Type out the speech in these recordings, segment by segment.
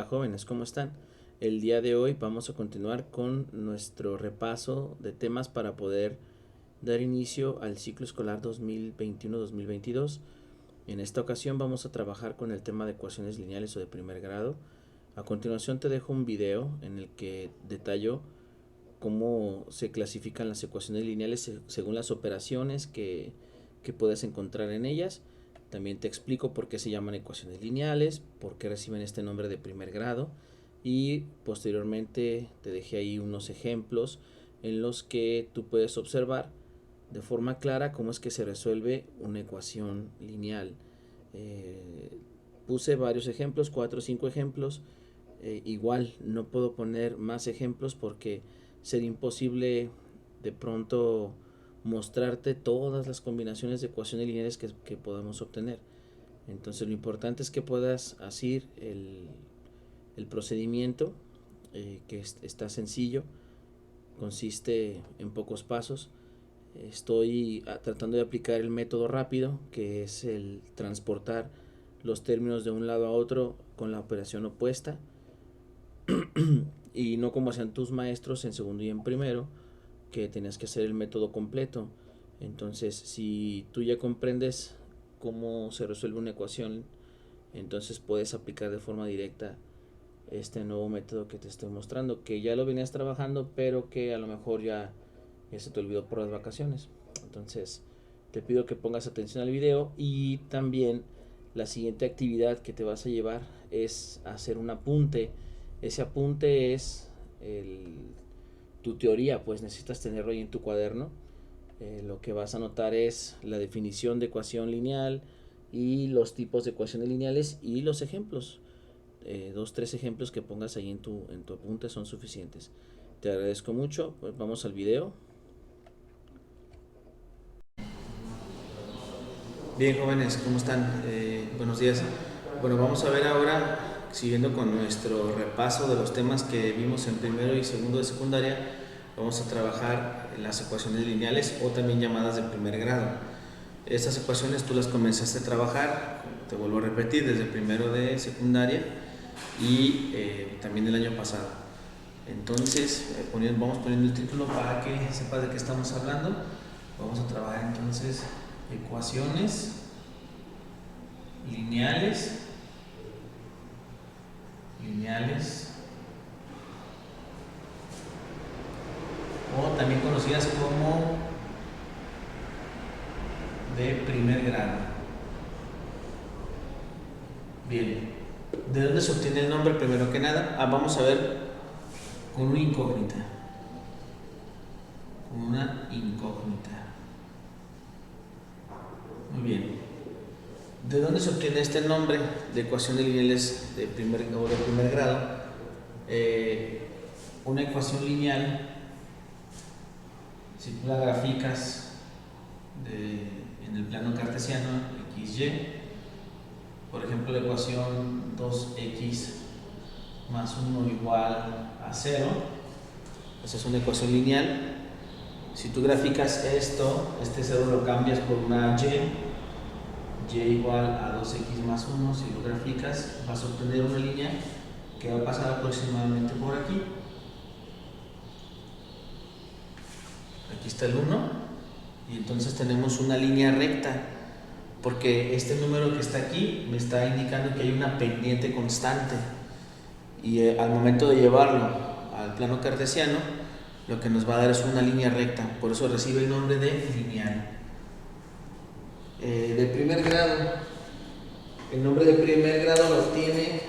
Hola jóvenes, ¿cómo están? El día de hoy vamos a continuar con nuestro repaso de temas para poder dar inicio al ciclo escolar 2021-2022. En esta ocasión vamos a trabajar con el tema de ecuaciones lineales o de primer grado. A continuación te dejo un video en el que detallo cómo se clasifican las ecuaciones lineales según las operaciones que puedes encontrar en ellas. También te explico por qué se llaman ecuaciones lineales, por qué reciben este nombre de primer grado y posteriormente te dejé ahí unos ejemplos en los que tú puedes observar de forma clara cómo es que se resuelve una ecuación lineal. Puse varios ejemplos, 4 o 5 ejemplos. Igual no puedo poner más ejemplos porque sería imposible de pronto mostrarte todas las combinaciones de ecuaciones lineales que podamos obtener. Entonces lo importante es que puedas hacer el procedimiento, que está sencillo, consiste en pocos pasos. Estoy tratando de aplicar el método rápido, que es el transportar los términos de un lado a otro con la operación opuesta, y no como hacían tus maestros en segundo y en primero, que tenías que hacer el método completo. Entonces, si tú ya comprendes cómo se resuelve una ecuación, entonces puedes aplicar de forma directa este nuevo método que te estoy mostrando, que ya lo venías trabajando, pero que a lo mejor ya se te olvidó por las vacaciones. Entonces, te pido que pongas atención al video y también la siguiente actividad que te vas a llevar es hacer un apunte. Ese apunte es tu teoría, pues necesitas tenerlo ahí en tu cuaderno. Lo que vas a anotar es la definición de ecuación lineal y los tipos de ecuaciones lineales y los ejemplos. 2-3 ejemplos que pongas ahí en tu apunte son suficientes. Te agradezco mucho. Pues vamos al video. Bien jóvenes, ¿cómo están? Buenos días. Bueno, vamos a ver ahora, siguiendo con nuestro repaso de los temas que vimos en primero y segundo de secundaria, vamos a trabajar las ecuaciones lineales o también llamadas de primer grado. Estas ecuaciones tú las comenzaste a trabajar, te vuelvo a repetir, desde primero de secundaria y también el año pasado. Entonces, vamos poniendo el título para que sepas de qué estamos hablando. Vamos a trabajar entonces ecuaciones lineales o también conocidas como de primer grado. Bien, ¿de dónde se obtiene el nombre primero que nada? Vamos a ver con una incógnita. Muy bien. ¿De dónde se obtiene este nombre de ecuaciones lineales de primer grado? Una ecuación lineal, si tú la graficas en el plano cartesiano, XY, por ejemplo, la ecuación 2x más 1 igual a 0, esa es una ecuación lineal. Si tú graficas esto, este 0 lo cambias por una y igual a 2x más 1, si lo graficas vas a obtener una línea que va a pasar aproximadamente por aquí. Aquí está el 1 y entonces tenemos una línea recta, porque este número que está aquí me está indicando que hay una pendiente constante y al momento de llevarlo al plano cartesiano lo que nos va a dar es una línea recta, por eso recibe el nombre de lineal. De primer grado, el nombre de primer grado lo obtiene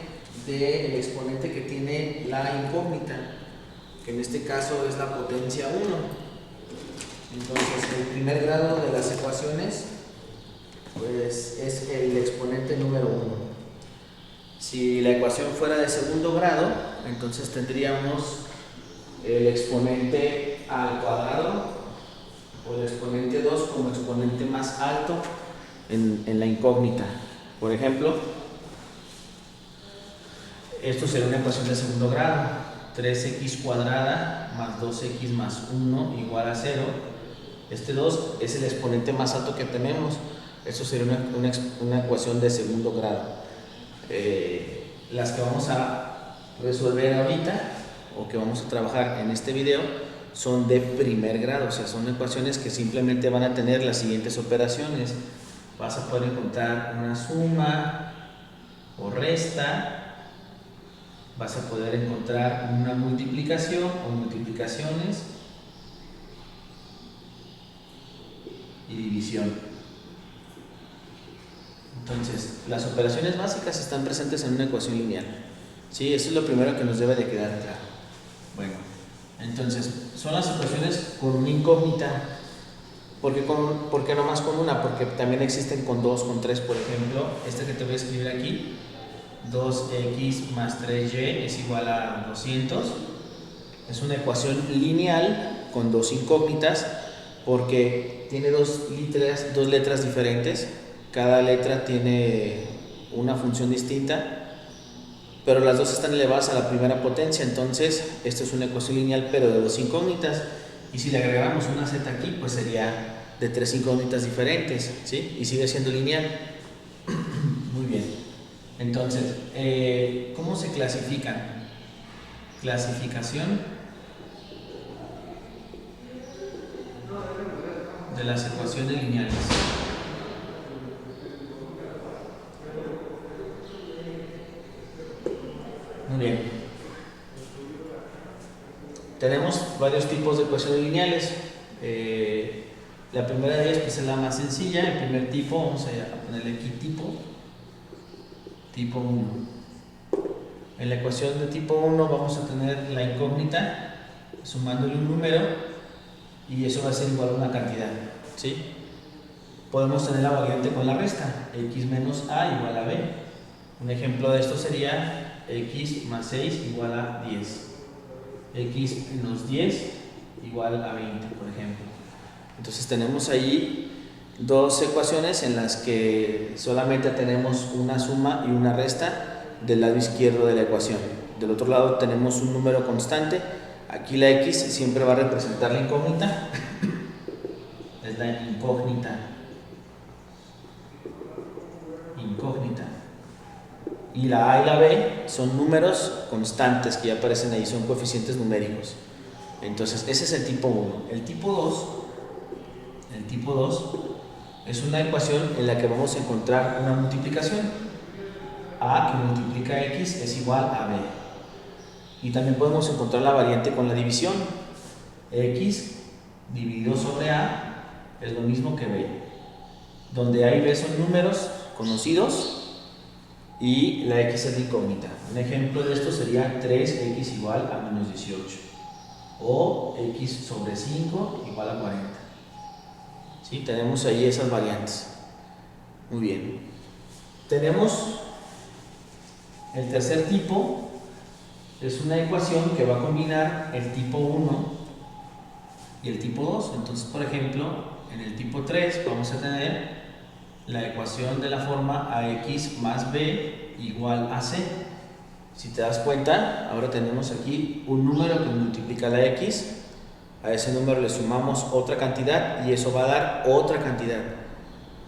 del exponente que tiene la incógnita, que en este caso es la potencia 1. Entonces el primer grado de las ecuaciones pues es el exponente número 1. Si la ecuación fuera de segundo grado, entonces tendríamos el exponente al cuadrado o el exponente 2 como exponente más alto en la incógnita. Por ejemplo, esto sería una ecuación de segundo grado: 3x cuadrada más 2x más 1 igual a 0. Este 2 es el exponente más alto que tenemos. Esto sería una ecuación de segundo grado. Las que vamos a resolver ahorita o que vamos a trabajar en este video son de primer grado, o sea, son ecuaciones que simplemente van a tener las siguientes operaciones. Vas a poder encontrar una suma o resta, vas a poder encontrar una multiplicación o multiplicaciones y división. Entonces, las operaciones básicas están presentes en una ecuación lineal. Sí, eso es lo primero que nos debe de quedar claro. Bueno, entonces, son las ecuaciones con una incógnita. ¿Por qué no más con una? Porque también existen con 2, con 3, por ejemplo. Esta que te voy a escribir aquí, 2x más 3y es igual a 200. Es una ecuación lineal con dos incógnitas porque tiene dos letras diferentes. Cada letra tiene una función distinta, pero las dos están elevadas a la primera potencia. Entonces, esta es una ecuación lineal, pero de dos incógnitas. Y si le agregamos una z aquí, pues sería de tres incógnitas diferentes, ¿sí? Y sigue siendo lineal. Muy bien. Entonces, ¿cómo se clasifican? Clasificación de las ecuaciones lineales. Muy bien. Tenemos varios tipos de ecuaciones lineales. La primera de ellas pues, es la más sencilla. El primer tipo, vamos a ponerle aquí tipo 1. En la ecuación de tipo 1 vamos a tener la incógnita sumándole un número y eso va a ser igual a una cantidad, ¿sí? Podemos tener la variante con la resta, x menos a igual a b. Un ejemplo de esto sería x más 6 igual a 10, x menos 10 igual a 20, por ejemplo. Entonces tenemos ahí dos ecuaciones en las que solamente tenemos una suma y una resta del lado izquierdo de la ecuación. Del otro lado tenemos un número constante. Aquí la x siempre va a representar la incógnita. Es la incógnita. Y la a y la b son números constantes que ya aparecen ahí, son coeficientes numéricos. Entonces ese es el tipo 1. El tipo 2 es una ecuación en la que vamos a encontrar una multiplicación. A que multiplica x es igual a b. Y también podemos encontrar la variante con la división. X dividido sobre a es lo mismo que b. Donde a y b son números conocidos y la x es la incógnita. Un ejemplo de esto sería 3x igual a menos 18 o x sobre 5 igual a 40. ¿Sí? Tenemos ahí esas variantes. Muy bien. Tenemos el tercer tipo, es una ecuación que va a combinar el tipo 1 y el tipo 2. Entonces, por ejemplo, en el tipo 3 vamos a tener la ecuación de la forma ax más b igual a c. Si te das cuenta, ahora tenemos aquí un número que multiplica la x, a ese número le sumamos otra cantidad y eso va a dar otra cantidad.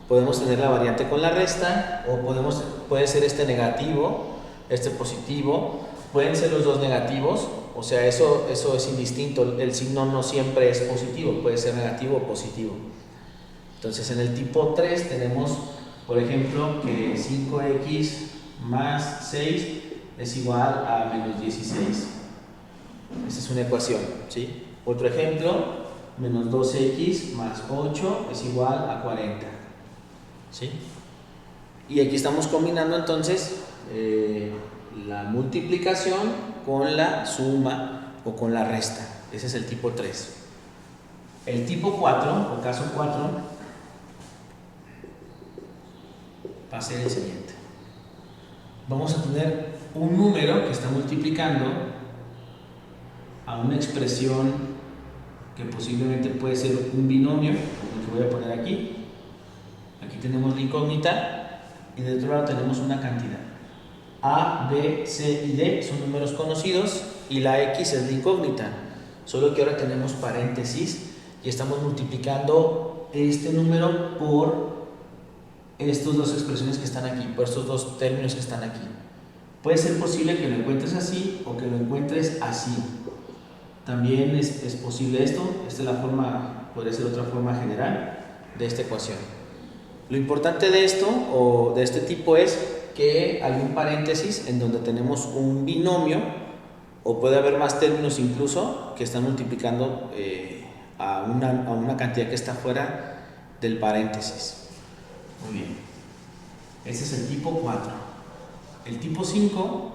Podemos tener la variante con la resta o puede ser este negativo, este positivo, pueden ser los dos negativos, o sea, eso es indistinto, el signo no siempre es positivo, puede ser negativo o positivo. Entonces en el tipo 3 tenemos, por ejemplo, que 5x más 6 es igual a menos 16. Esa es una ecuación, ¿sí? Otro ejemplo, menos 12x más 8 es igual a 40, ¿sí? Y aquí estamos combinando entonces la multiplicación con la suma o con la resta. Ese es el tipo 3. El tipo 4, o caso 4, va a ser el siguiente. Vamos a tener un número que está multiplicando a una expresión que posiblemente puede ser un binomio, como el que voy a poner aquí. Aquí tenemos la incógnita y del otro lado tenemos una cantidad. A, B, C y D son números conocidos y la X es la incógnita. Solo que ahora tenemos paréntesis y estamos multiplicando este número por estas dos expresiones que están aquí, por estos dos términos que están aquí. Puede ser posible que lo encuentres así o que lo encuentres así. También es posible esto. Esta es la forma, podría ser otra forma general de esta ecuación. Lo importante de esto o de este tipo es que hay un paréntesis en donde tenemos un binomio, o puede haber más términos incluso que están multiplicando a una cantidad que está fuera del paréntesis. Muy bien. Ese es el tipo 4. El tipo 5,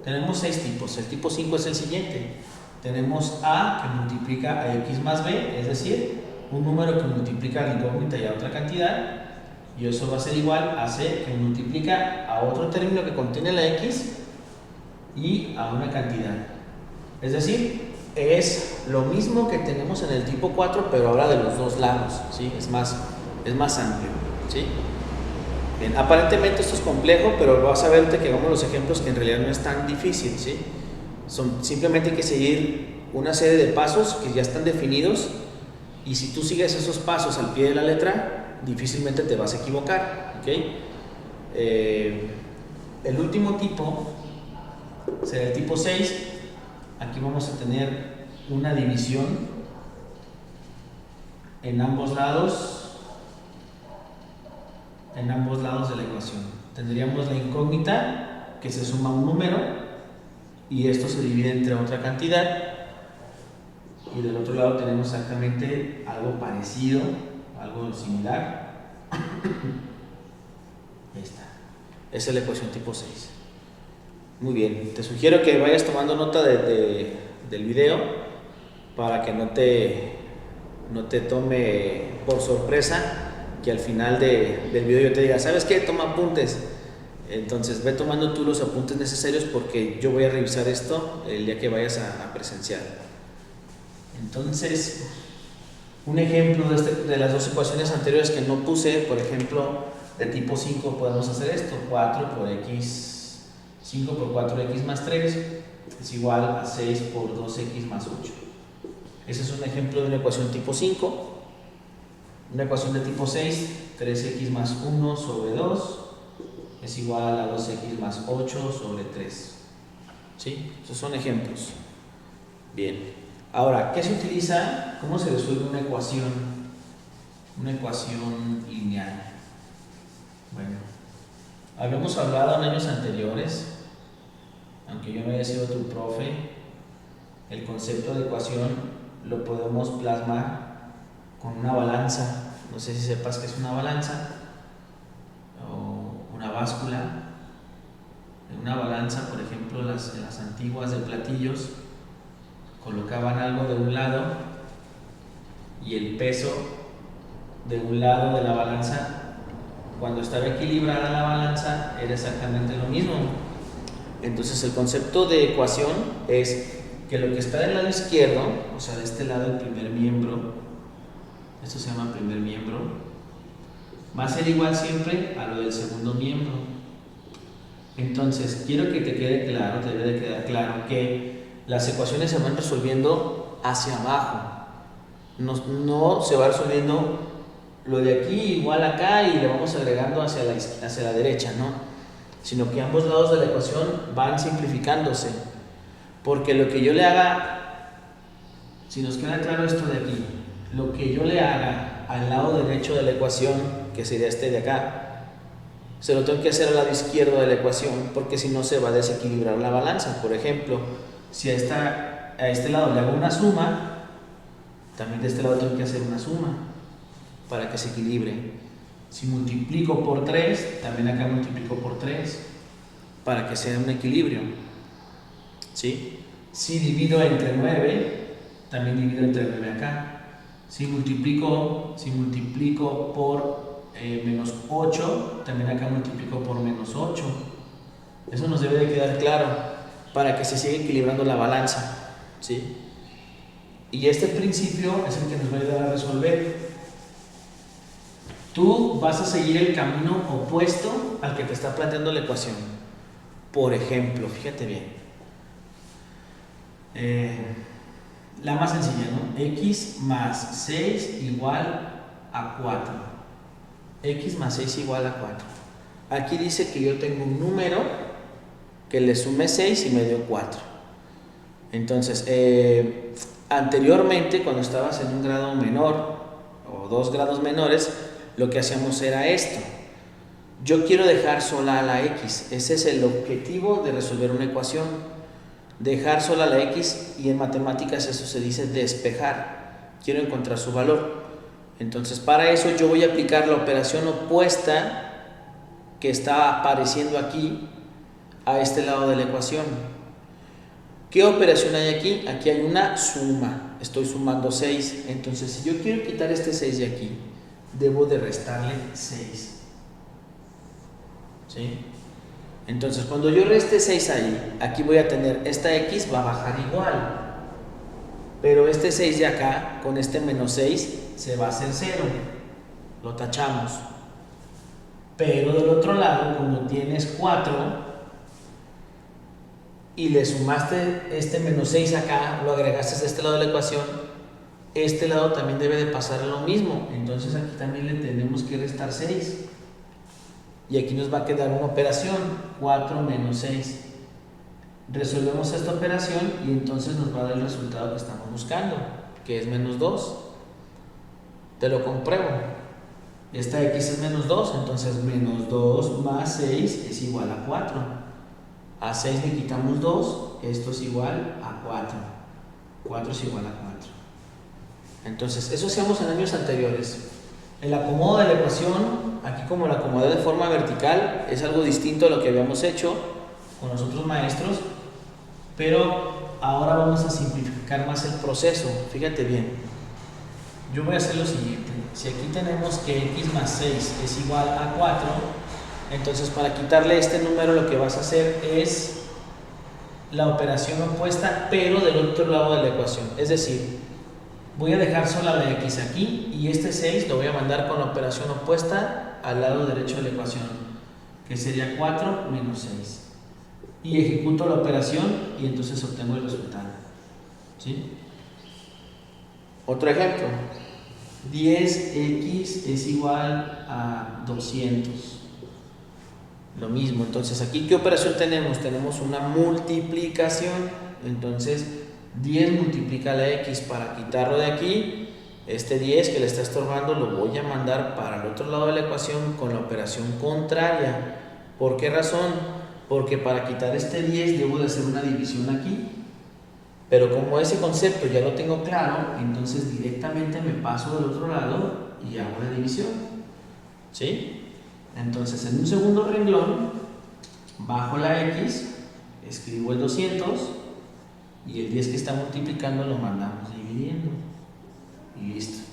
tenemos 6 tipos. El tipo 5 es el siguiente. Tenemos A que multiplica a X más B, es decir, un número que multiplica a la incógnita y a otra cantidad. Y eso va a ser igual a C que multiplica a otro término que contiene la X y a una cantidad. Es decir, es lo mismo que tenemos en el tipo 4, pero ahora de los dos lados, ¿sí? Es más amplio, ¿sí? Bien, aparentemente esto es complejo, pero vas a ver que hagamos los ejemplos que en realidad no es tan difícil, ¿sí? Simplemente hay que seguir una serie de pasos que ya están definidos, y si tú sigues esos pasos al pie de la letra, difícilmente te vas a equivocar, ¿ok? El último tipo será el tipo 6. Aquí vamos a tener una división en ambos lados de la ecuación. Tendríamos la incógnita que se suma a un número y esto se divide entre otra cantidad, y del otro lado tenemos exactamente algo parecido, algo similar. Esta es la ecuación tipo 6. Muy bien, te sugiero que vayas tomando nota del video para que no te tome por sorpresa que al final del video yo te diga, ¿sabes qué? Toma apuntes. Entonces ve tomando tú los apuntes necesarios, porque yo voy a revisar esto el día que vayas a presenciar. Entonces, un ejemplo de las dos ecuaciones anteriores que no puse, por ejemplo, de tipo 5, podemos hacer esto: 4 por x, 5 por 4x más 3 es igual a 6 por 2x más 8. Ese es un ejemplo de una ecuación tipo 5. Una ecuación de tipo 6, 3x más 1 sobre 2 es igual a 2x más 8 sobre 3. ¿Sí? Esos son ejemplos. Bien. Ahora, ¿qué se utiliza? ¿Cómo se resuelve una ecuación? Una ecuación lineal. Bueno, habíamos hablado en años anteriores, aunque yo no haya sido tu profe, el concepto de ecuación lo podemos plasmar con una balanza. No sé si sepas qué es una balanza o una báscula. En una balanza, por ejemplo, en las antiguas de platillos, colocaban algo de un lado y el peso de un lado de la balanza, cuando estaba equilibrada la balanza, era exactamente lo mismo. Entonces el concepto de ecuación es que lo que está del lado izquierdo, o sea, de este lado el primer miembro, esto se llama primer miembro, va a ser igual siempre a lo del segundo miembro. Entonces quiero que te quede claro, te debe de quedar claro que las ecuaciones se van resolviendo hacia abajo. No se va resolviendo lo de aquí igual acá y le vamos agregando hacia la derecha, ¿no? Sino que ambos lados de la ecuación van simplificándose. Porque lo que yo le haga, si nos queda claro esto de aquí, lo que yo le haga al lado derecho de la ecuación, que sería este de acá, se lo tengo que hacer al lado izquierdo de la ecuación, porque si no se va a desequilibrar la balanza. Por ejemplo, si a este lado le hago una suma, también de este lado tengo que hacer una suma para que se equilibre. Si multiplico por 3, también acá multiplico por 3 para que sea un equilibrio. ¿Sí? Si divido entre 9, también divido entre 9 acá. Si multiplico por menos 8, también acá multiplico por menos 8. Eso nos debe de quedar claro para que se siga equilibrando la balanza, ¿sí? Y este principio es el que nos va a ayudar a resolver. Tú vas a seguir el camino opuesto al que te está planteando la ecuación. Por ejemplo, fíjate bien, la más sencilla, ¿no? X más 6 igual a 4. X más 6 igual a 4. Aquí dice que yo tengo un número que le sumé 6 y me dio 4. Entonces, anteriormente, cuando estabas en un grado menor o 2 grados menores, lo que hacíamos era esto. Yo quiero dejar sola a la x. Ese es el objetivo de resolver una ecuación. Dejar sola a la x, y en matemáticas eso se dice despejar. Quiero encontrar su valor. Entonces, para eso yo voy a aplicar la operación opuesta que está apareciendo aquí a este lado de la ecuación. ¿Qué operación hay aquí? Aquí hay una suma. Estoy sumando 6. Entonces, si yo quiero quitar este 6 de aquí, debo de restarle 6. ¿Sí? Entonces, cuando yo reste 6 ahí, aquí voy a tener esta x va a bajar igual. Pero este 6 de acá, con este menos 6, se va a hacer 0. Lo tachamos. Pero del otro lado, como tienes 4 y le sumaste este menos 6 acá, lo agregaste a este lado de la ecuación, este lado también debe de pasar lo mismo. Entonces aquí también le tenemos que restar 6. Y aquí nos va a quedar una operación, 4 menos 6. Resolvemos esta operación y entonces nos va a dar el resultado que estamos buscando, que es menos 2. Te lo compruebo. Esta x es menos 2, entonces menos 2 más 6 es igual a 4. A 6 le quitamos 2, esto es igual a 4. 4 es igual a 4. Entonces, eso hacíamos en años anteriores. El acomodo de la ecuación, aquí como la acomodé de forma vertical, es algo distinto a lo que habíamos hecho con los otros maestros, pero ahora vamos a simplificar más el proceso. Fíjate bien, yo voy a hacer lo siguiente. Si aquí tenemos que x más 6 es igual a 4, entonces para quitarle este número lo que vas a hacer es la operación opuesta, pero del otro lado de la ecuación. Es decir, voy a dejar sola la x aquí y este 6 lo voy a mandar con la operación opuesta al lado derecho de la ecuación, que sería 4 menos 6. Y ejecuto la operación y entonces obtengo el resultado. ¿Sí? Otro ejemplo. 10x es igual a 200. Lo mismo. Entonces, aquí, ¿qué operación tenemos? Tenemos una multiplicación. Entonces, 10 multiplica la x. Para quitarlo de aquí, este 10 que le está estorbando lo voy a mandar para el otro lado de la ecuación con la operación contraria. ¿Por qué razón? Porque para quitar este 10 debo de hacer una división aquí. Pero como ese concepto ya lo tengo claro, entonces directamente me paso del otro lado y hago la división. ¿Sí? Entonces, en un segundo renglón, bajo la x, escribo el 200 y el 10 que está multiplicando lo mandamos dividiendo. Y listo.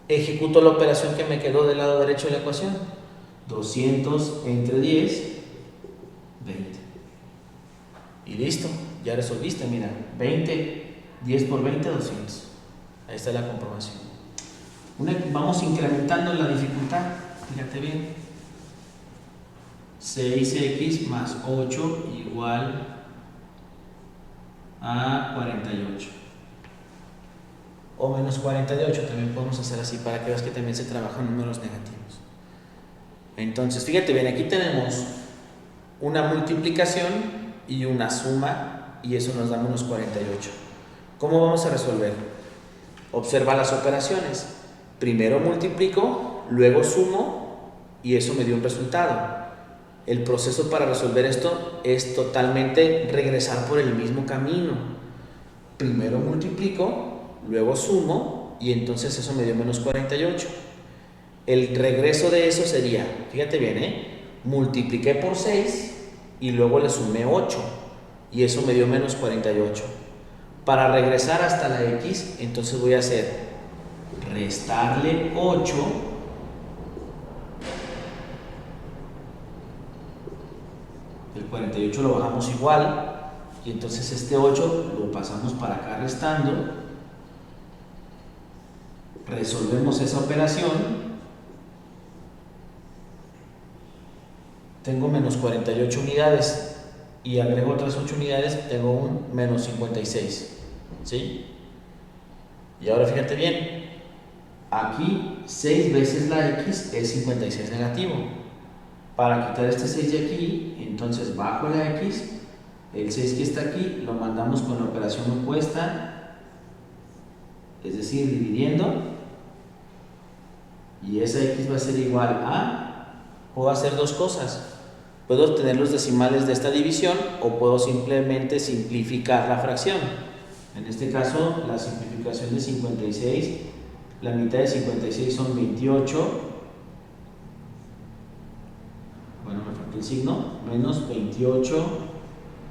Ejecuto la operación que me quedó del lado derecho de la ecuación. 200 entre 10, 20. Y listo, ya resolviste, mira, 20, 10 por 20, 200. Ahí está la comprobación. Vamos incrementando la dificultad, fíjate bien. 6x más 8 igual a 48. O menos 48, también podemos hacer así para que veas que también se trabajan números negativos. Entonces, fíjate bien, aquí tenemos una multiplicación y una suma, y eso nos da menos 48. ¿Cómo vamos a resolver? Observa las operaciones. Primero multiplico, luego sumo, y eso me dio un resultado. El proceso para resolver esto es totalmente regresar por el mismo camino. Primero multiplico, luego sumo, y entonces eso me dio menos 48. El regreso de eso sería, fíjate bien, multipliqué por 6 y luego le sumé 8 y eso me dio menos 48. Para regresar hasta la x, entonces voy a hacer restarle 8 el 48 lo bajamos igual y entonces este 8 lo pasamos para acá restando. Resolvemos esa operación. Tengo menos 48 unidades y agrego otras 8 unidades, tengo un menos 56. ¿Sí? Y ahora fíjate bien, aquí 6 veces la x es 56 negativo. Para quitar este 6 de aquí, entonces bajo la x El 6 que está aquí lo mandamos con la operación opuesta, es decir, dividiendo, y esa x va a ser igual a, puedo hacer dos cosas. Puedo obtener los decimales de esta división o puedo simplemente simplificar la fracción. En este caso, la simplificación de 56, la mitad de 56 son 28, bueno, me faltó el signo, menos 28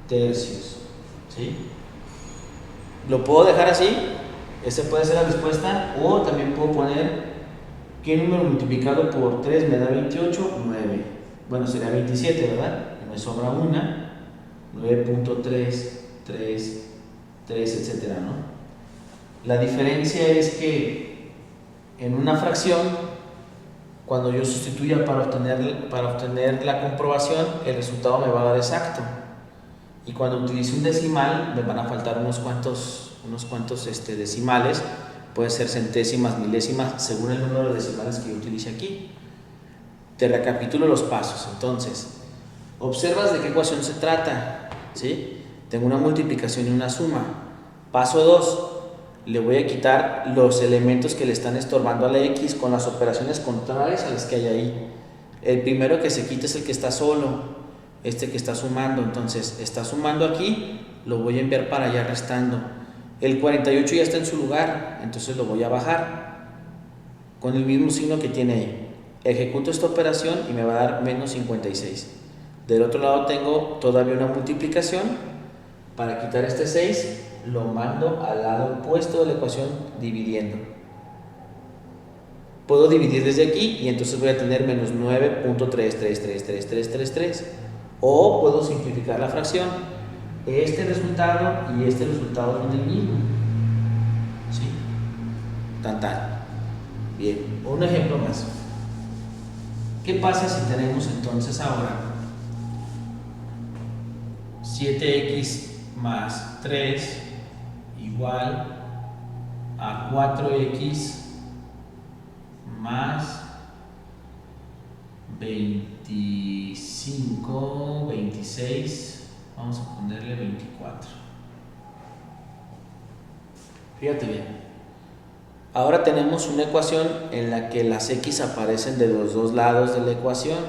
tercios, ¿sí? Lo puedo dejar así, esa puede ser la respuesta, o también puedo poner ¿qué número multiplicado por 3 me da 28? 9. Bueno, sería 27, ¿verdad? Y me sobra una, 9.3, 3, 3, etcétera, ¿no? La diferencia es que en una fracción, cuando yo sustituya para obtener la comprobación, el resultado me va a dar exacto. Y cuando utilice un decimal, me van a faltar unos cuantos decimales, puede ser centésimas, milésimas, según el número de decimales que yo utilice aquí. Te recapitulo los pasos. Entonces, observas de qué ecuación se trata, ¿sí? Tengo una multiplicación y una suma. Paso 2, le voy a quitar los elementos que le están estorbando a la x con las operaciones contrarias a las que hay ahí. El primero que se quita es el que está solo, este que está sumando. Entonces, está sumando aquí, lo voy a enviar para allá restando. El 48 ya está en su lugar, entonces lo voy a bajar con el mismo signo que tiene ahí. Ejecuto esta operación y me va a dar menos 56. Del otro lado tengo todavía una multiplicación. Para quitar este 6, lo mando al lado opuesto de la ecuación dividiendo. Puedo dividir desde aquí y entonces voy a tener menos 9.3333333. O puedo simplificar la fracción. Este resultado y este resultado son el mismo. ¿Sí? Tan. Bien, un ejemplo más. ¿Qué pasa si tenemos entonces ahora 7x más 3 igual a 4x más 25, 26, vamos a ponerle 24. Fíjate bien. Ahora tenemos una ecuación en la que las x aparecen de los dos lados de la ecuación,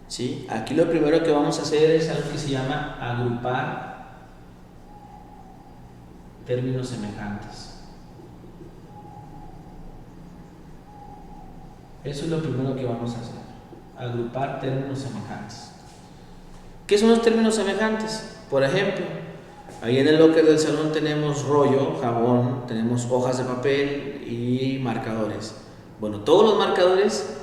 ¿sí? Aquí lo primero que vamos a hacer es algo que se llama agrupar términos semejantes. Eso es lo primero que vamos a hacer, agrupar términos semejantes. ¿Qué son los términos semejantes? Por ejemplo, ahí en el locker del salón tenemos rollo, jabón, tenemos hojas de papel y marcadores. Bueno, todos los marcadores,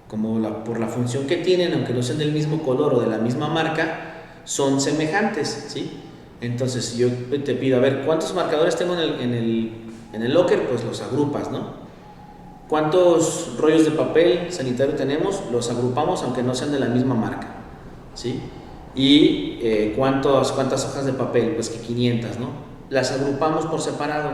por la función que tienen, aunque no sean del mismo color o de la misma marca, son semejantes, ¿sí? Entonces, si yo te pido, a ver, ¿cuántos marcadores tengo en el locker? Pues los agrupas, ¿no? ¿Cuántos rollos de papel sanitario tenemos? Los agrupamos aunque no sean de la misma marca, ¿sí? Y ¿cuántas hojas de papel? Pues que 500, ¿no? Las agrupamos por separado.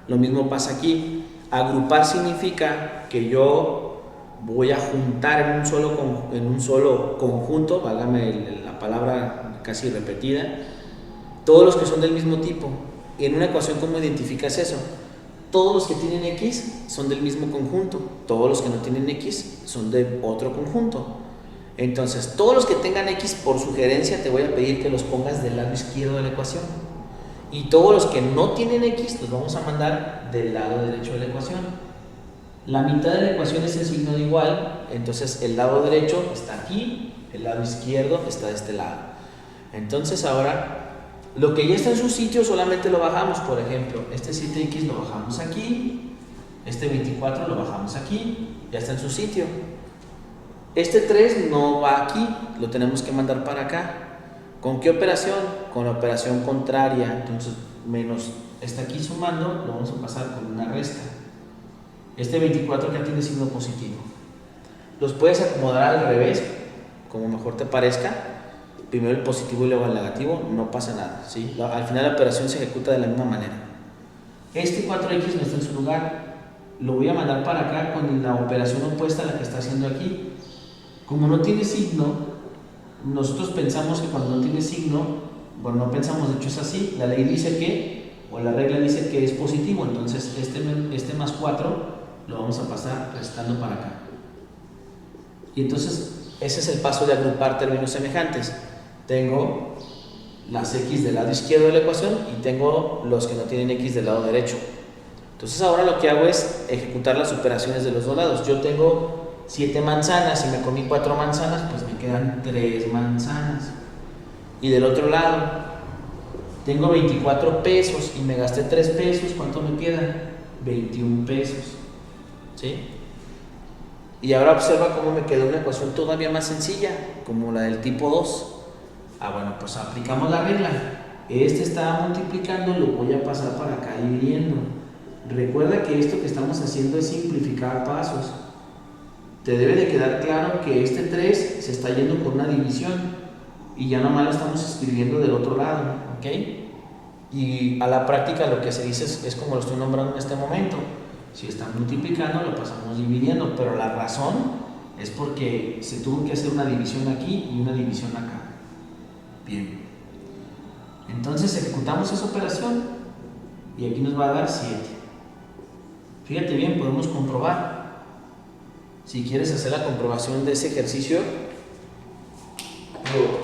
Lo mismo pasa aquí. Agrupar significa que yo voy a juntar en un solo conjunto, válgame la palabra casi repetida, todos los que son del mismo tipo. Y en una ecuación, ¿cómo identificas eso? Todos los que tienen x son del mismo conjunto, todos los que no tienen x son de otro conjunto. Entonces, todos los que tengan x, por sugerencia te voy a pedir que los pongas del lado izquierdo de la ecuación. Y todos los que no tienen x los vamos a mandar del lado derecho de la ecuación. La mitad de la ecuación es el signo de igual, entonces el lado derecho está aquí, el lado izquierdo está de este lado. Entonces ahora, lo que ya está en su sitio solamente lo bajamos. Por ejemplo, este 7x lo bajamos aquí, este 24 lo bajamos aquí, ya está en su sitio. Este 3 no va aquí, lo tenemos que mandar para acá. ¿Con qué operación? Con la operación contraria. Entonces, menos está aquí sumando, lo vamos a pasar con una resta. Este 24 ya tiene signo positivo. Los puedes acomodar al revés, como mejor te parezca. Primero el positivo y luego el negativo, no pasa nada, ¿sí? Al final la operación se ejecuta de la misma manera. Este 4x no está en su lugar, lo voy a mandar para acá con la operación opuesta a la que está haciendo aquí. Como no tiene signo, nosotros pensamos que cuando no tiene signo bueno, no pensamos, de hecho es así, la ley dice que, o la regla dice que es positivo, entonces este más 4 lo vamos a pasar restando para acá. Y entonces ese es el paso de agrupar términos semejantes. Tengo las x del lado izquierdo de la ecuación y tengo los que no tienen x del lado derecho. Entonces ahora lo que hago es ejecutar las operaciones de los dos lados. Yo tengo 7 manzanas y me comí 4 manzanas, pues me quedan 3 manzanas. Y del otro lado, tengo 24 pesos y me gasté 3 pesos, ¿cuánto me queda? 21 pesos. ¿Sí? Y ahora observa cómo me quedó una ecuación todavía más sencilla, como la del tipo 2. Bueno, pues aplicamos la regla. Este está multiplicando, lo voy a pasar para acá dividiendo. Recuerda que esto que estamos haciendo es simplificar pasos. Te debe de quedar claro que este 3 se está yendo con una división y ya nomás lo estamos escribiendo del otro lado, ¿ok? Y a la práctica lo que se dice es como lo estoy nombrando en este momento. Si está multiplicando, lo pasamos dividiendo, pero la razón es porque se tuvo que hacer una división aquí y una división acá. Bien. Entonces ejecutamos esa operación y aquí nos va a dar 7. Fíjate bien, podemos comprobar. Si quieres hacer la comprobación de ese ejercicio,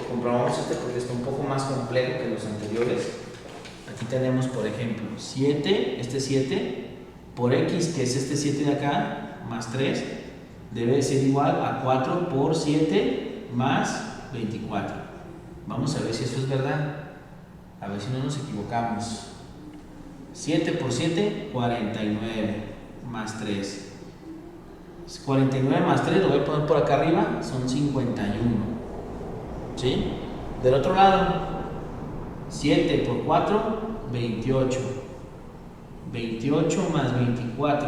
comprobamos este porque está un poco más complejo que los anteriores. Aquí tenemos, por ejemplo, 7, este 7 por x, que es este 7 de acá, más 3, debe ser igual a 4 por 7 más 24. Vamos a ver si eso es verdad. A ver si no nos equivocamos. 7 por 7, 49 más 3. 49 más 3, lo voy a poner por acá arriba, son 51. ¿Sí? Del otro lado, 7 por 4, 28. 28 más 24.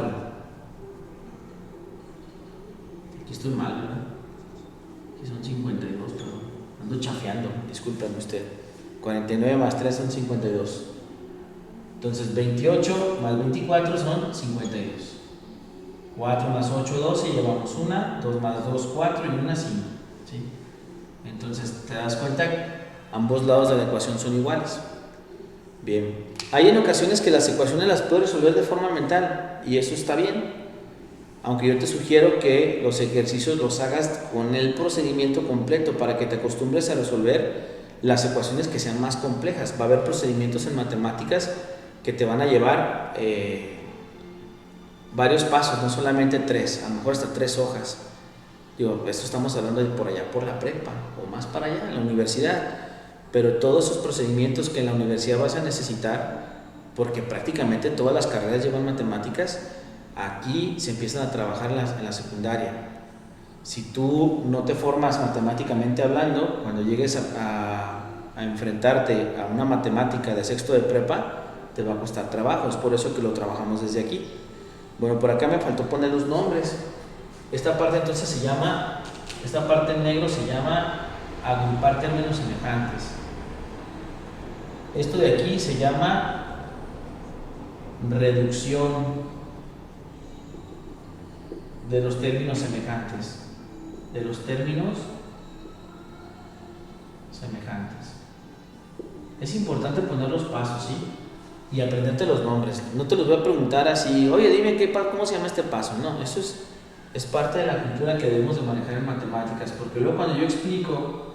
Aquí estoy mal, ¿verdad? Aquí son 52, perdón. Ando chafeando, discúlpeme usted. 49 más 3 son 52. Entonces 28 más 24 son 52. 4 más 8, 12, llevamos 1, 2 más 2, 4 y 1, 5. ¿Sí? Entonces te das cuenta que ambos lados de la ecuación son iguales. Bien, hay en ocasiones que las ecuaciones las puedes resolver de forma mental y eso está bien, aunque yo te sugiero que los ejercicios los hagas con el procedimiento completo para que te acostumbres a resolver las ecuaciones que sean más complejas. Va a haber procedimientos en matemáticas que te van a llevar varios pasos, no solamente 3, a lo mejor hasta 3 hojas. Digo, esto estamos hablando de por allá por la prepa o más para allá, en la universidad. Pero todos esos procedimientos que en la universidad vas a necesitar, porque prácticamente todas las carreras llevan matemáticas, aquí se empiezan a trabajar en la secundaria. Si tú no te formas matemáticamente hablando, cuando llegues a enfrentarte a una matemática de sexto de prepa, te va a costar trabajo. Es por eso que lo trabajamos desde aquí. Bueno, por acá me faltó poner los nombres. Esta parte entonces se llama, esta parte en negro se llama agrupar términos semejantes. Esto de aquí se llama reducción de los términos semejantes. De los términos semejantes. Es importante poner los pasos, ¿sí? Y aprenderte los nombres. No te los voy a preguntar así, oye, dime cómo se llama este paso. No, eso es parte de la cultura que debemos de manejar en matemáticas, porque luego cuando yo explico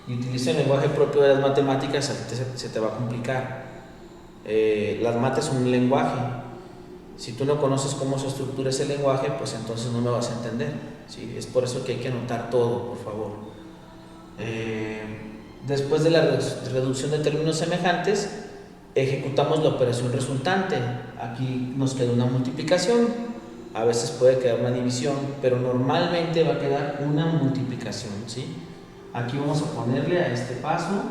y utilizo el lenguaje propio de las matemáticas, se te va a complicar. Las mates son un lenguaje. Si tú no conoces cómo se estructura ese lenguaje, pues entonces no me vas a entender, ¿sí? Es por eso que hay que anotar todo, por favor. Después de la reducción de términos semejantes, ejecutamos la operación resultante. Aquí nos queda una multiplicación, a veces puede quedar una división, pero normalmente va a quedar una multiplicación, ¿sí? Aquí vamos a ponerle a este paso,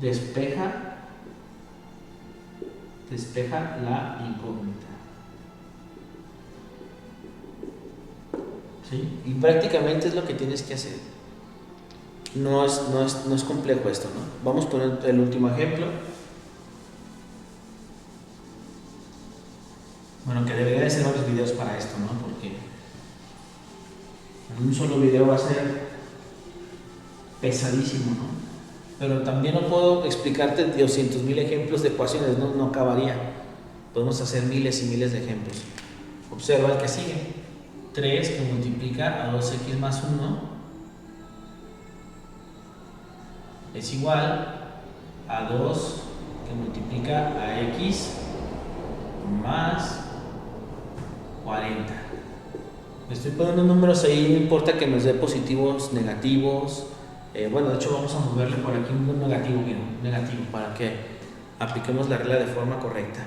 despeja la incógnita, ¿sí? Y prácticamente es lo que tienes que hacer. No es complejo esto, ¿no? Vamos a poner el último ejemplo. Bueno, que debería de ser varios videos para esto, ¿no? Porque en un solo video va a ser pesadísimo, ¿no? Pero también no puedo explicarte 200.000 ejemplos de ecuaciones, no acabaría. Podemos hacer miles y miles de ejemplos. Observa el que sigue. 3 que multiplica a 2x más 1 es igual a 2 que multiplica a x más 40. Me estoy poniendo números ahí, no importa que nos dé positivos, negativos. Bueno, de hecho vamos a moverle por aquí un negativo, negativo, para que apliquemos la regla de forma correcta.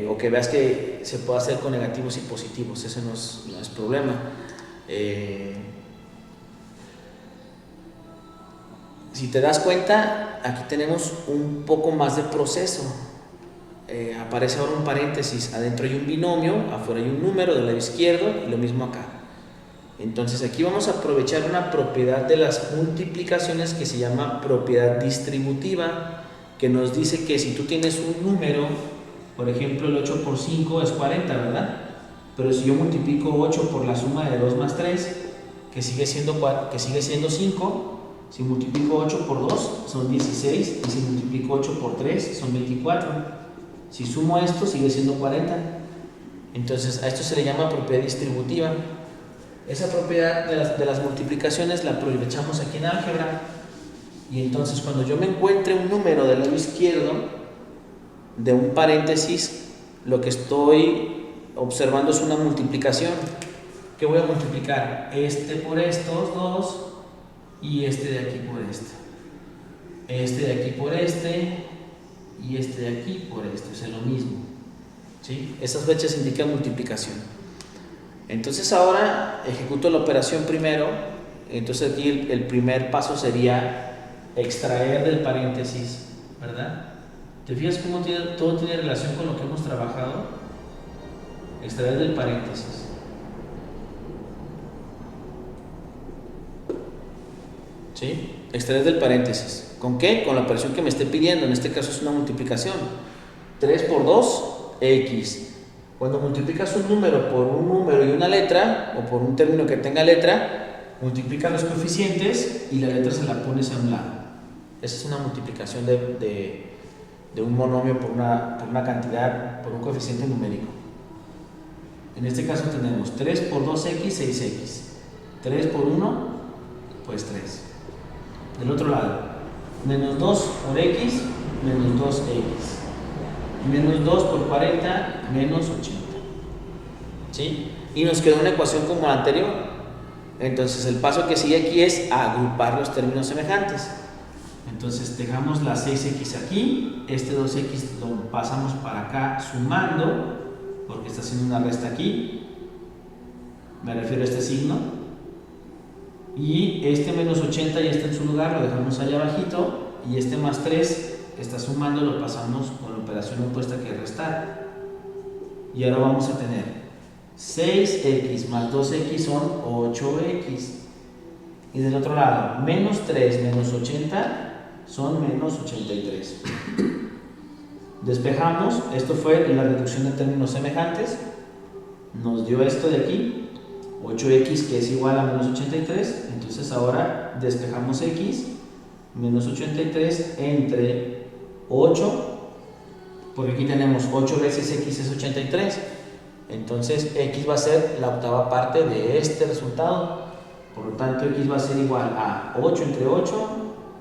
O que veas que se puede hacer con negativos y positivos, ese no es problema. Si te das cuenta, aquí tenemos un poco más de proceso. Aparece ahora un paréntesis, adentro hay un binomio, afuera hay un número del lado izquierdo y lo mismo acá. Entonces aquí vamos a aprovechar una propiedad de las multiplicaciones que se llama propiedad distributiva, que nos dice que si tú tienes un número, por ejemplo el 8 por 5 es 40, ¿verdad? Pero si yo multiplico 8 por la suma de 2 más 3, que sigue siendo 5, si multiplico 8 por 2 son 16, y si multiplico 8 por 3 son 24. Si sumo esto sigue siendo 40. Entonces a esto se le llama propiedad distributiva. Esa propiedad de las multiplicaciones la aprovechamos aquí en álgebra. Y entonces cuando yo me encuentre un número del lado izquierdo de un paréntesis, lo que estoy observando es una multiplicación. ¿Qué voy a multiplicar? Este por estos dos y este de aquí por este. Este de aquí por este y este de aquí por este. Es lo mismo, ¿sí? Esas flechas indican multiplicación. Entonces ahora ejecuto la operación primero. Entonces aquí el primer paso sería extraer del paréntesis, ¿verdad? ¿Te fijas cómo todo tiene relación con lo que hemos trabajado? Extraer del paréntesis. ¿Sí? Extraer del paréntesis. ¿Con qué? Con la operación que me esté pidiendo. En este caso es una multiplicación. 3 por 2, x. Cuando multiplicas un número por un número y una letra, o por un término que tenga letra, multiplica los coeficientes y la letra se la pones a un lado. Esa es una multiplicación de un monomio por una cantidad, por un coeficiente numérico. En este caso tenemos 3 por 2x, 6x. 3 por 1, pues 3. Del otro lado, menos 2 por x, menos 2x. Menos 2 por 40, menos 80. ¿Sí? Y nos quedó una ecuación como la anterior. Entonces el paso que sigue aquí es agrupar los términos semejantes. Entonces dejamos la 6x aquí, este 2x lo pasamos para acá sumando, porque está haciendo una resta aquí, me refiero a este signo, y este menos 80 ya está en su lugar, lo dejamos allá abajito, y este más 3 está sumando, lo pasamos con la operación opuesta que es restar. Y ahora vamos a tener 6x más 2x son 8x. Y del otro lado, menos 3 menos 80 son menos 83. Despejamos, esto fue la reducción de términos semejantes. Nos dio esto de aquí, 8x que es igual a menos 83. Entonces ahora despejamos x, menos 83 entre 8, porque aquí tenemos 8 veces x es 83, entonces x va a ser la octava parte de este resultado, por lo tanto x va a ser igual a 8 entre 8,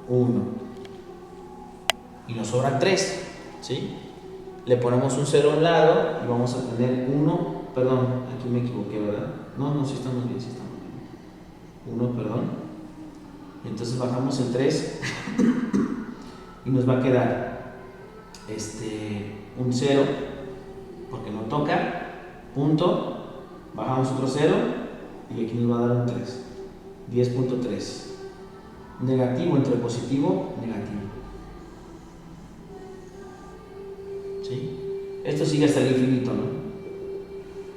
1, y nos sobra 3, ¿sí? Le ponemos un 0 a un lado y vamos a tener 1, perdón, aquí me equivoqué, ¿verdad? No, sí estamos bien, 1, perdón, entonces bajamos el 3 y nos va a quedar un 0 porque no toca, punto, bajamos otro 0 y aquí nos va a dar un 3, 10.3, negativo entre positivo, negativo. ¿Sí? Esto sigue hasta el infinito, ¿no?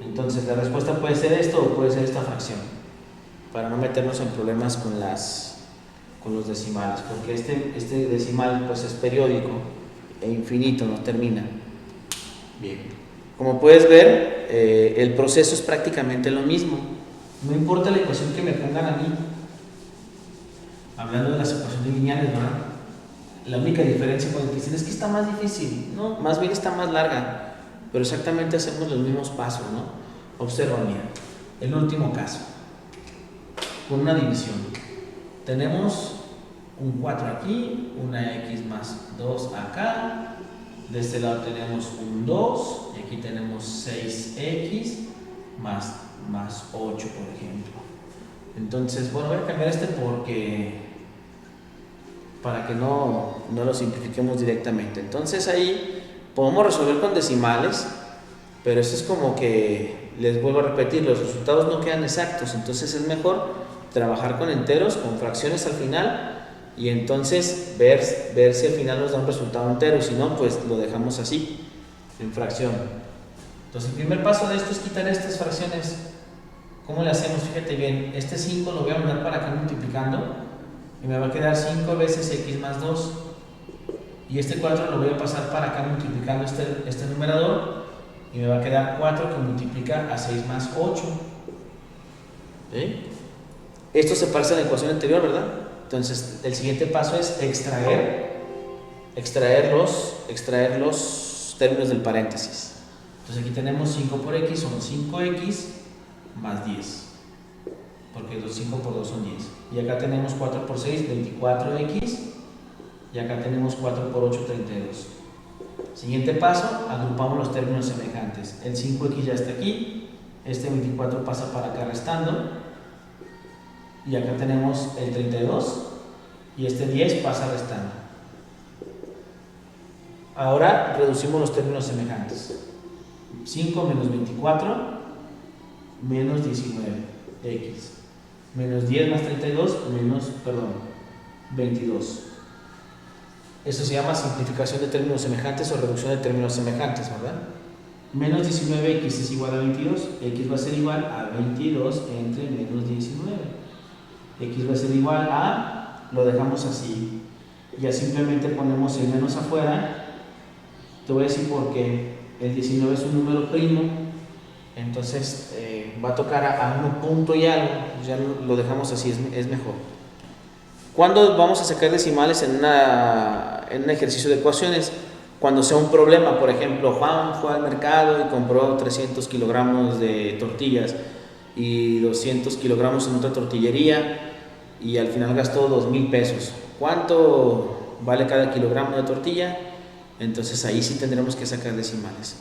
Entonces la respuesta puede ser esto o puede ser esta fracción, para no meternos en problemas con los decimales, porque este decimal pues es periódico e infinito, no termina. Bien, como puedes ver, el proceso es prácticamente lo mismo. No importa la ecuación que me pongan a mí, hablando de las ecuaciones lineales, ¿verdad? La única diferencia cuando te dicen es que está más difícil, no, más bien está más larga, pero exactamente hacemos los mismos pasos, ¿no? Observa, mira, el último caso, con una división. Tenemos un 4 aquí, una x más 2 acá, de este lado tenemos un 2, y aquí tenemos 6x más 8, por ejemplo. Entonces, bueno, voy a cambiar este para que no lo simplifiquemos directamente. Entonces ahí podemos resolver con decimales, pero eso es como que, les vuelvo a repetir, los resultados no quedan exactos, entonces es mejor trabajar con enteros, con fracciones al final, y entonces ver si al final nos da un resultado entero, y si no, pues lo dejamos así, en fracción. Entonces el primer paso de esto es quitar estas fracciones. ¿Cómo le hacemos? Fíjate bien, este 5 lo voy a mandar para acá multiplicando, y me va a quedar 5 veces x más 2, y este 4 lo voy a pasar para acá multiplicando este numerador, y me va a quedar 4 que multiplica a 6 más 8. ¿Sí? Esto se parece a la ecuación anterior, ¿verdad? Entonces el siguiente paso es extraer los términos del paréntesis. Entonces aquí tenemos 5 por x son 5x más 10, porque 5 por 2 son 10. Y acá tenemos 4 por 6, 24x, y acá tenemos 4 por 8, 32. Siguiente paso, agrupamos los términos semejantes. El 5x ya está aquí, este 24 pasa para acá restando, y acá tenemos el 32, y este 10 pasa restando. Ahora reducimos los términos semejantes. 5 menos 24 menos 19x, menos 10 más 32 22. Esto se llama simplificación de términos semejantes o reducción de términos semejantes, ¿verdad? Menos 19x es igual a 22, x va a ser igual a 22 entre menos 19. X va a ser igual a, lo dejamos así, ya simplemente ponemos el menos afuera. Te voy a decir por qué. El 19 es un número primo, entonces va a tocar a un punto y algo, ya lo dejamos así, es mejor. ¿Cuándo vamos a sacar decimales en un ejercicio de ecuaciones? Cuando sea un problema, por ejemplo, Juan fue al mercado y compró 300 kilogramos de tortillas y 200 kilogramos en otra tortillería, y al final gastó 2,000 pesos. ¿Cuánto vale cada kilogramo de tortilla? Entonces ahí sí tendremos que sacar decimales.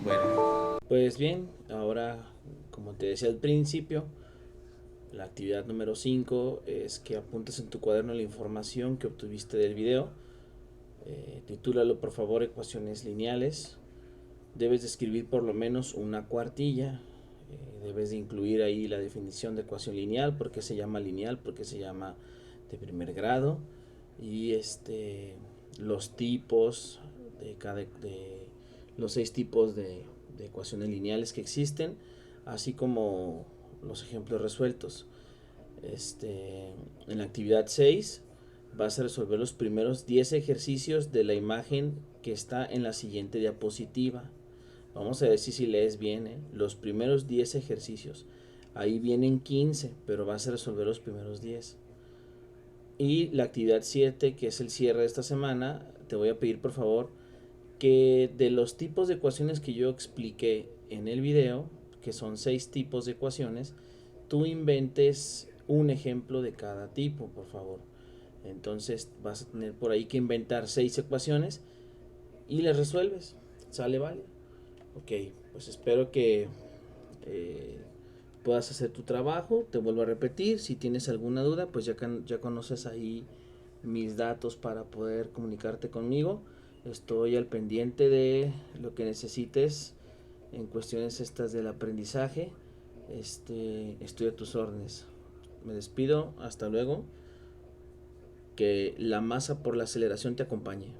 Bueno, pues bien, ahora, como te decía al principio, la actividad número 5 es que apuntes en tu cuaderno la información que obtuviste del video. Titúlalo por favor ecuaciones lineales. Debes de escribir por lo menos una cuartilla. Debes de incluir ahí la definición de ecuación lineal, por qué se llama lineal, por qué se llama de primer grado, y los tipos de los 6 tipos de ecuaciones lineales que existen, así como los ejemplos resueltos. En la actividad 6 vas a resolver los primeros 10 ejercicios de la imagen que está en la siguiente diapositiva. Vamos a ver si lees bien, los primeros 10 ejercicios. Ahí vienen 15, pero vas a resolver los primeros 10. Y la actividad 7, que es el cierre de esta semana, te voy a pedir por favor que de los tipos de ecuaciones que yo expliqué en el video, que son 6 tipos de ecuaciones, tú inventes un ejemplo de cada tipo, por favor. Entonces vas a tener por ahí que inventar 6 ecuaciones y las resuelves. ¿Sale? Vale. Ok, pues espero que puedas hacer tu trabajo. Te vuelvo a repetir, si tienes alguna duda, pues ya conoces ahí mis datos para poder comunicarte conmigo. Estoy al pendiente de lo que necesites en cuestiones estas del aprendizaje. Estoy a tus órdenes. Me despido, hasta luego. Que la masa por la aceleración te acompañe.